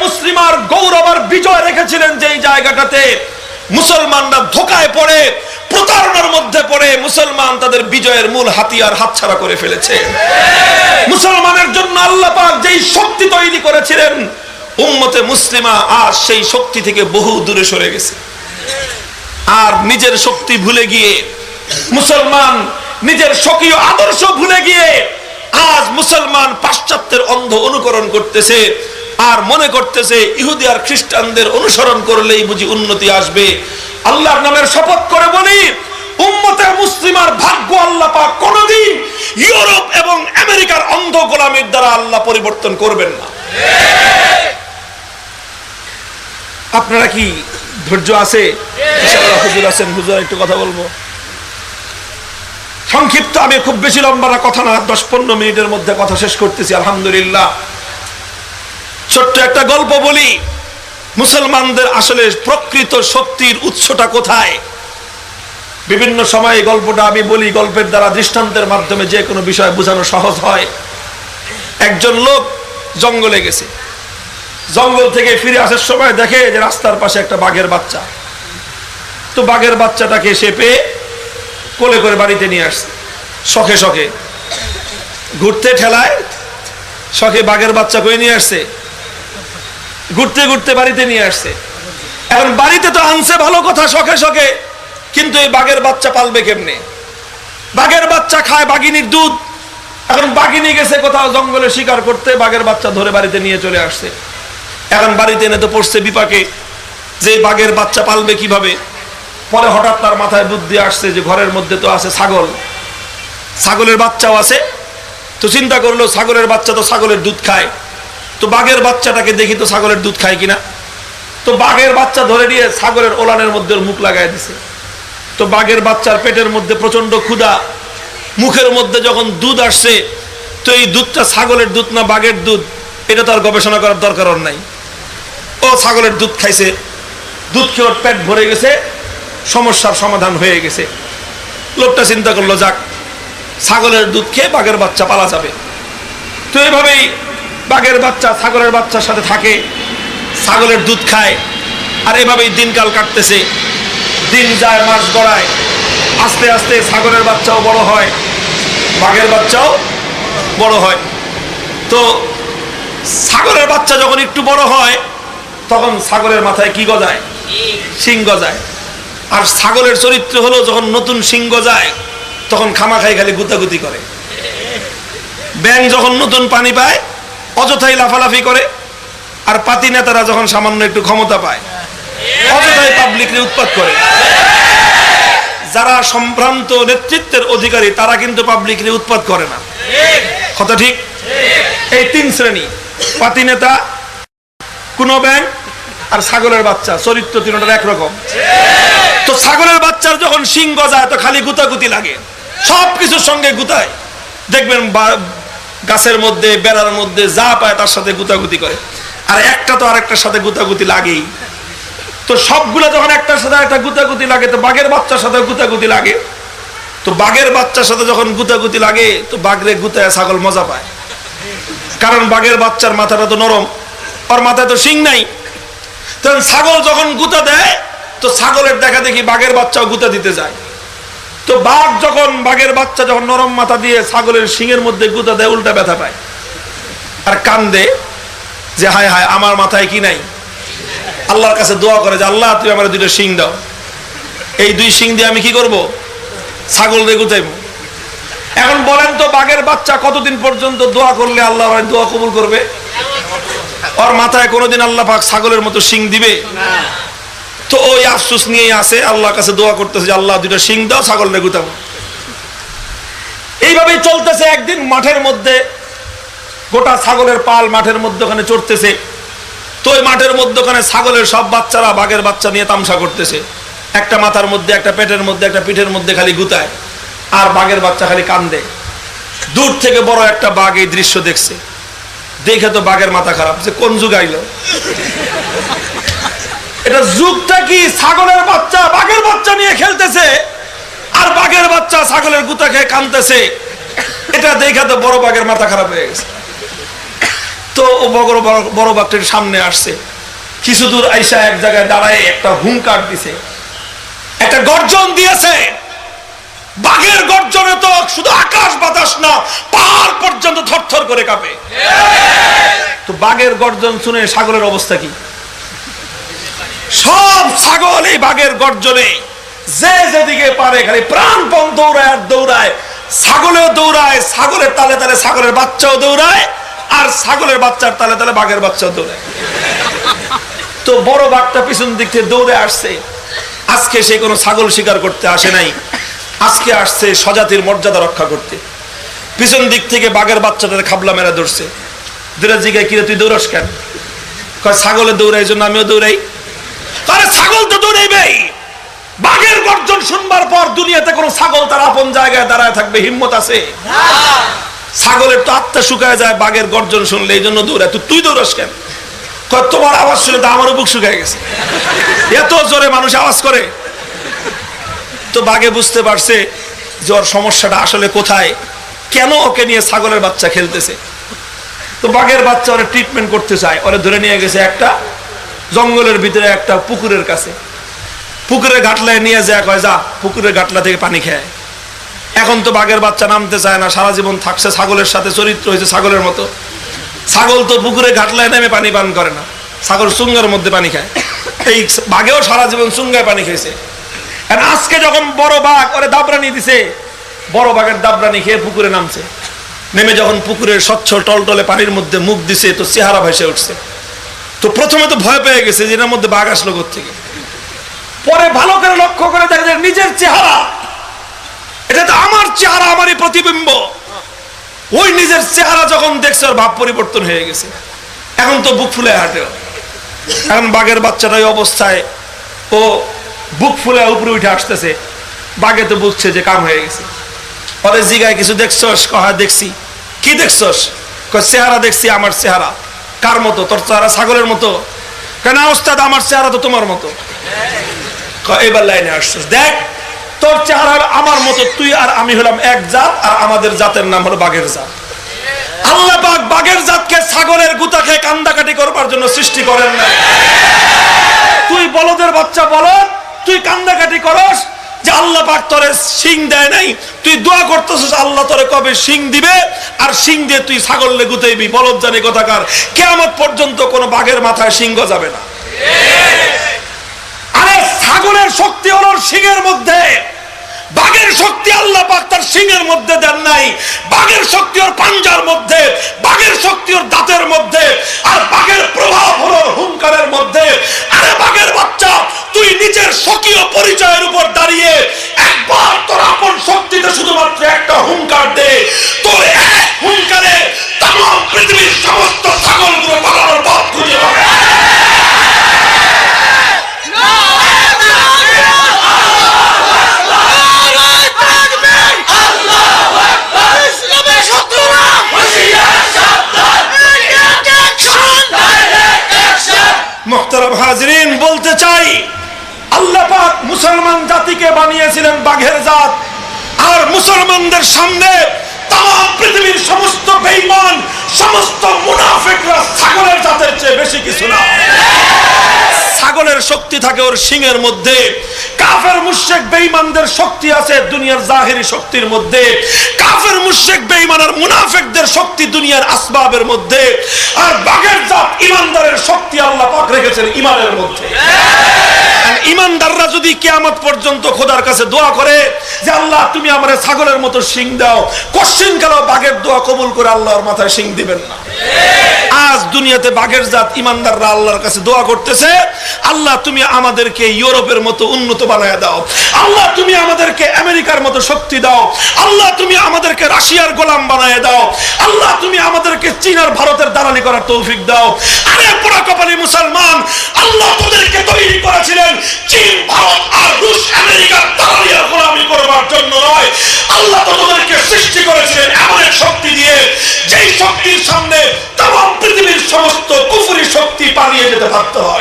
মুসলিমার গৌরব আর বিজয় রেখেছিলেন যেই জায়গাটাতে মুসলমানরা ধোঁকায় পড়ে প্রতারণার মধ্যে পড়ে মুসলমান তাদের বিজয়ের মূল হাতিয়ার হাতছাড়া করে ফেলেছে। মুসলমানের জন্য আল্লাহ পাক যেই শক্তি তৈরি করেছিলেন উম্মতে মুসলিমা আজ সেই শক্তি থেকে বহু দূরে সরে গেছে। আর নিজের শক্তি ভুলে গিয়ে মুসলমান নিজের স্বকীয় আদর্শ ভুলে গিয়ে আজ মুসলমান পাশ্চাত্যের অন্ধ অনুকরণ করতেছে আর মনে করতেছে ইহুদি আর খ্রিস্টানদের অনুসরণ করলেই বুঝি উন্নতি আসবে। আল্লাহর নামের শপথ করে বলি, উম্মতে মুসলিমার ভাগ্য আল্লাহ পাক কোনদিন ইউরোপ এবং আমেরিকার অন্ধ গোলামীর দ্বারা আল্লাহ পরিবর্তন করবেন না। আপনারা কি ধৈর্য আছে? হুজুর আছেন, হুজুর একটু কথা বলবো। সংক্ষিপ্ত, আমি খুব বেশি লম্বা কথা না, 10-15 মিনিটের মধ্যে কথা শেষ করতেছি আলহামদুলিল্লাহ। ছোট্ট একটা গল্প বলি, মুসলমানদের আসলে প্রকৃত শক্তির উৎসটা কোথায়। বিভিন্ন সময় গল্পটা আমি বলি, গল্পের দ্বারা দৃষ্টান্তের মাধ্যমে যে কোনো বিষয় বোঝানো সহজ হয়। একজন লোক জঙ্গলে গেছে, জঙ্গল থেকে ফিরে আসার সময় দেখে যে রাস্তার পাশে একটা বাঘের বাচ্চা। তো বাঘের বাচ্চাটাকে সে পেয়ে কোলে করে বাড়িতে নিয়ে আসছে। শখে শখে ঘুরতে ঠেলায় শখে বাঘের বাচ্চা করে নিয়ে আসছে, ঘুরতে ঘুরতে বাড়িতে নিয়ে আসছে। এখন বাড়িতে তো আনছে ভালো কথা, শখে শখে, কিন্তু এই বাঘের বাচ্চা পালবে কেমনে? বাঘের বাচ্চা খায় বাঘিনীর দুধ। এখন বাঘিনী গেছে কোথাও জঙ্গলে শিকার করতে, বাঘের বাচ্চা ধরে বাড়িতে নিয়ে চলে আসছে। এখন বাড়িতে এনে তো পড়ছে বিপাকে যে বাঘের বাচ্চা পালবে কিভাবে। পরে হঠাৎ তার মাথায় বুদ্ধি আসছে যে ঘরের মধ্যে তো আছে ছাগল, ছাগলের বাচ্চাও আছে। তো চিন্তা করলো ছাগলের বাচ্চা তো ছাগলের দুধ খায়, তো বাঘের বাচ্চাটাকে দেখি তো ছাগলের দুধ খায় কিনা। তো বাঘের বাচ্চা ধরে নিয়ে ছাগলের ওলানের মধ্যে মুখ লাগাই দিছে। তো বাঘের বাচ্চার পেটের মধ্যে প্রচন্ড ক্ষুধা, মুখের মধ্যে যখন দুধ আসছে, তো এই দুধটা ছাগলের দুধ না বাঘের দুধ এটা তো আর গবেষণা করার দরকার নাই। ও ছাগলের দুধ খাইছে, দুধ খেয়ে পেট ভরে গেছে, সমস্যার সমাধান হয়ে গেছে। লোকটা চিন্তা করলো যাক ছাগলের দুধ খেয়ে বাঘের বাচ্চা পালা যাবে। তো এইভাবেই বাঘের বাচ্চা ছাগলের বাচ্চার সাথে থাকে, ছাগলের দুধ খায়, আর এভাবেই দিনকাল কাটতেছে। দিন যায়, মাস গড়ায়, আস্তে আস্তে ছাগলের বাচ্চাও বড় হয়, বাঘের বাচ্চাও বড় হয়। তো ছাগলের বাচ্চা যখন একটু বড় হয় তখন ছাগলের মাথায় কি গজায়? শিং গজায়। আর ছাগলের চরিত্র হলো যখন নতুন শিং গজায় তখন খামাখাই খালি গুতাগুতি করে। ব্যাঙ যখন নতুন পানি পায় অযথাই লাফালাফি করে, আর পাতি নেতারা যখন সামান্য একটু ক্ষমতা পায় অযথাই পাবলিককে উৎপাত করে। যারা সম্ভ্রান্ত নেতৃত্বের অধিকারী তারা কিন্তু পাবলিককে উৎপাত করে না, কথা ঠিক? এই 3 শ্রেণী, পাতি নেতা, কোন ব্যাঙ আর ছাগলের বাচ্চা, চরিত্র তিনটার একরকম। তো ছাগলের বাচ্চার যখন শিং গজায় তো খালি গুতাগুতি লাগে, সবকিছুর সঙ্গে গুতায়। দেখবেন গাছের মধ্যে বেড়ার মধ্যে যা পায় তার সাথে গুতাগুতি করে, আর একটা তো আরেকটার সাথে গুতাগুতি লাগেই। তো সবগুলা যখন একটার সাথে একটা গুতাগুতি লাগে তো বাঘের বাচ্চার সাথে গুতাগুতি লাগে। তো বাঘের বাচ্চার সাথে যখন গুতাগুতি লাগে তো বাঘরে গুতায় ছাগল মজা পায়, কারণ বাঘের বাচ্চার মাথাটা তো নরম, আর মাথায় তো শিং নাই। তখন ছাগল যখন গুতা দেয় তো ছাগলের দেখা দেখি বাঘের বাচ্চাও গুতা দিতে যায়। তো বাঘ যখন বাঘের বাচ্চা যখন নরম মাথা দিয়ে ছাগলের শিংয়ের মধ্যে গুতা দেয় উল্টা ব্যথা পায় আর কান্দে যে হায় হায় আমার মাথায় কি নাই। আল্লাহর কাছে দোয়া করে যে আল্লাহ তুমি আমার 2টা শিং দাও, এই 2 শিং দিয়ে আমি কি করব? ছাগল রে গুতাইব। এখন বলেন তো বাঘের বাচ্চা কতদিন পর্যন্ত দোয়া করলে আল্লাহ দোয়া কবুল করবে? ওর মাথায় কোনোদিন আল্লাহ পাক ছাগলের মতো শিং দিবে না। তো ওই আফসোস নিয়েই আছে, আল্লাহর কাছে দোয়া করতেছে যে আল্লাহ 2টা শিং দাও, ছাগল রে গুতাবো। এইভাবেই চলতেছে। একদিন মাঠের মধ্যে গোটা ছাগলের পাল মাঠের মধ্যখানে চড়তেছে। তো ওই মাঠের মধ্যখানে ছাগলের সব বাচ্চারা বাঘের বাচ্চা নিয়ে তামসা করতেছে। একটা মাথার মধ্যে, একটা পেটের মধ্যে, একটা পিঠের মধ্যে খালি গুতায়, আর বাঘের বাচ্চা খালি কান্দে। দূর থেকে বড় একটা বাঘ এই দৃশ্য দেখছে, দেখে তো বাঘের মাথা খারাপ যে কোন যুগ আইলো। এটা যুগটা কি? ছাগলের বাচ্চা বাঘের বাচ্চা নিয়ে খেলতেছে আর বাঘের বাচ্চা ছাগলের গুতা খেয়ে কাঁদতেছে। এটা দেখে তো বড় বাঘের মাথা খারাপ হয়ে গেছে। তো ও বড় বাঘটির সামনে আসছে, কিছু দূর আইসা এক জায়গায় দাঁড়ায় একটা হুঙ্কার দিছে, একটা গর্জন দিয়েছে। বাঘের গর্জনে তো শুধু আকাশ বাতাস না, পাহাড় পর্যন্ত থরথর করে কাঁপে। তো বাঘের গর্জন শুনে ছাগলের অবস্থা কি? সব ছাগল এই বাঘের গর্জনে যে যেদিকে পারে খালি প্রাণপণ দৌড়ায় আর দৌড়ায়। ছাগলেও দৌড়ায়, ছাগলের তালে তালে ছাগলের বাচ্চাও দৌড়ায়, আর ছাগলের বাচ্চার তালে তালে বাঘের বাচ্চাও দৌড়ায়। তো বড় বাঘটা পিছন দিক থেকে দৌড়ে আসছে। আজকে সে কোনো ছাগল শিকার করতে আসে নাই, আজকে আসছে স্বজাতির মর্যাদা রক্ষা করতে। পিছন দিক থেকে বাঘের বাচ্চাটার খাবলা মেরা ধরছে। দুটা জিগায়, কিরে তুই দৌড়াস কেন? ছাগলের দৌড়াই জন্য আমিও দৌড়াই। আরে ছাগল তো দৌড়াইবেই। বাঘের গর্জন শুনবার পর দুনিয়াতে কোন ছাগল তার আপন জায়গায় দাঁড়ায় থাকবে হিম্মত আছে? ছাগলের তো আত্মা শুকায় যায় বাঘের গর্জন শুনলে, এই জন্য দৌড়ায়। তুই দৌড়াস কেন? তোমার আওয়াজ শুনে তো আমারও বুক শুকায় গেছে, এত জোরে মানুষ আওয়াজ করে। তো বাঘে বুঝতে পারছে যে ওর সমস্যাটা আসলে কোথায়, কেন ওকে নিয়ে ছাগলের বাচ্চা খেলতেছে। তো বাঘের বাচ্চা ওরা ট্রিটমেন্ট করতে চায়, ওরা ধরে নিয়ে গেছে একটা জঙ্গলের ভিতরে একটা পুকুরের কাছে। পুকুরের ঘাটলায় নিয়ে যায়, কয় যা পুকুরের ঘাটলা থেকে পানি খায়। এখন তো বাঘের বাচ্চা নামতে চায় না, সারা জীবন থাকছে ছাগলের সাথে, চরিত্র হয়েছে ছাগলের মতো। ছাগল তো পুকুরে ঘাটলায় নেমে পানি পান করে না, ছাগল চুঙ্গার মধ্যে পানি খায়। এই বাঘেও সারা জীবন চুঙ্গায় পানি খেয়েছে। আজকে যখন বড় বাঘ ওরে দাবরানি দিছে, বড় বাঘের দাবরানি খেয়ে পুকুরে নামছে। নেমে যখন পুকুরের স্বচ্ছ টলটলে পানির মধ্যে মুখ দিছে, তো চেহারা ভেসে উঠছে। তো প্রথমে তো ভয় পেয়ে গেছে যে এর মধ্যে বাঘ আসলো কোত্থেকে। পরে ভালো করে লক্ষ্য করে দেখে যে নিজের চেহারা, এটা তো আমার চেহারা, আমারই প্রতিবিম্ব। ওই নিজের চেহারা যখন দেখছে ওর ভাব পরিবর্তন হয়ে গেছে। এখন তো বুক ফুলে হাঁটে। এখন বাঘের বাচ্চাটা এই অবস্থায় ও বুক ফুলে উপরে উঠে আসতেছে। বাঘে তো বুঝছে যে কাম হয়ে গেছে। পরে জিগায়, কিছু দেখছস? কহা দেখছি। কি দেখছস? চেহারা দেখছি, আমার চেহারা। কার মতো? তোর চেহারা ছাগলের মতো? কেন ওস্তাদ, আমার চেহারা তো তোমার মতো। এবার লাইনে আসছিস, দেখ তোর চেহারা আমার মতো, তুই আর আমি হলাম এক জাত, আর আমাদের জাতের নাম হলো বাঘের জাত। আল্লাহ পাক বাঘের জাতকে ছাগলের গুতা খেয়ে কান্দাকাটি করবার জন্য সৃষ্টি করেন না। তুই বলদের বাচ্চা বলদ, তুই কান্দাকাটি করস যে আল্লাহ পাক তোরে শিং দেয় নাই, তুই দোয়া করতেছিস আল্লাহ তোরে কবে শিং দিবে, আর শিং দিয়ে তুই ছাগলে গুতাইবি। বলদ জানি কথাকার, কিয়ামত পর্যন্ত কোন বাঘের মাথায় শিং গজাবে না। আরে ছাগলের শক্তি হলো শিংয়ের মধ্যে, বাঘের শক্তি আল্লাহ পাক তার শিংয়ের মধ্যে দেন নাই। বাঘের শক্তি ওর পাঞ্জার মধ্যে, বাঘের শক্তি ওর দাঁতের মধ্যে, আর বাঘের প্রভাব হলো হুঙ্কারের মধ্যে। আরে বাঘের বাচ্চা, তুই নিজের স্বকীয় পরিচয়ের উপর দাঁড়িয়ে একবার তোর আপন শক্তিতে শুধুমাত্র একটা হুঙ্কার দে, তোর এক হুঙ্কারে তামাম পৃথিবীর সমস্ত ছাগলগুলো পালানোর পথ খুঁজে পাবে। মুহতারাম হাজরিন, বলতে চাই আল্লাহ পাক মুসলমান জাতিকে বানিয়েছিলেন বাঘের জাত, আর মুসলমানদের সামনে তাম পৃথিবীর সমস্ত বেঈমান, সমস্ত মুনাফিকরা ছাগলের জাতের চেয়ে বেশি কিছু না। ছাগলের শক্তি থাকে ওর শিংয়ের মধ্যে, কাফের মুশরিক বেঈমানদের শক্তি আছে দুনিয়ার জাহিরি শক্তির মধ্যে। কাফের মুশরিক বেঈমান আর মুনাফিকদের শক্তি দুনিয়ার আসবাবের মধ্যে, আর বাঘের জাত ইমানদারের শক্তি আল্লাহ পাক রেখেছেন ইমানের মধ্যে। ইমানদাররা যদি কিয়ামত পর্যন্ত খোদার কাছে দোয়া করে যে আল্লাহ তুমি আমারে ছাগলের মতো শিং দাও, কোশ্চিন কালো বাঘের দোয়া কবুল করে আল্লাহর মাথায় শিং দিবেন না। আজ দুনিয়াতে বাঘের জাত ইমানদাররা আল্লাহর কাছে দোয়া করতেছে, আল্লাহ তুমি আমাদেরকে ইউরোপের মতো উন্নত বানায় দাও, আল্লাহ তুমি আমাদেরকে আমেরিকার মতো শক্তি দাও, আল্লাহ তুমি আমাদেরকে রাশিয়ার গোলাম বানায় দাও, আল্লাহ তুমি আমাদেরকে চীন আর ভারতের দালালি করার তৌফিক দাও। আরে পোড়া কপালি মুসলমান, আল্লাহ তোদেরকে তৈরি করেছিলেন চীন, ভারত আর রুশ আমেরিকার দালালি আর গোলামি করবার জন্য নয়। আল্লাহ তোদেরকে সৃষ্টি করেছিলেন এমন এক শক্তি দিয়ে, যেই শক্তির সামনে তাম পৃথিবীর সমস্ত কুফরি শক্তি পালিয়ে যেতে পারত হয়।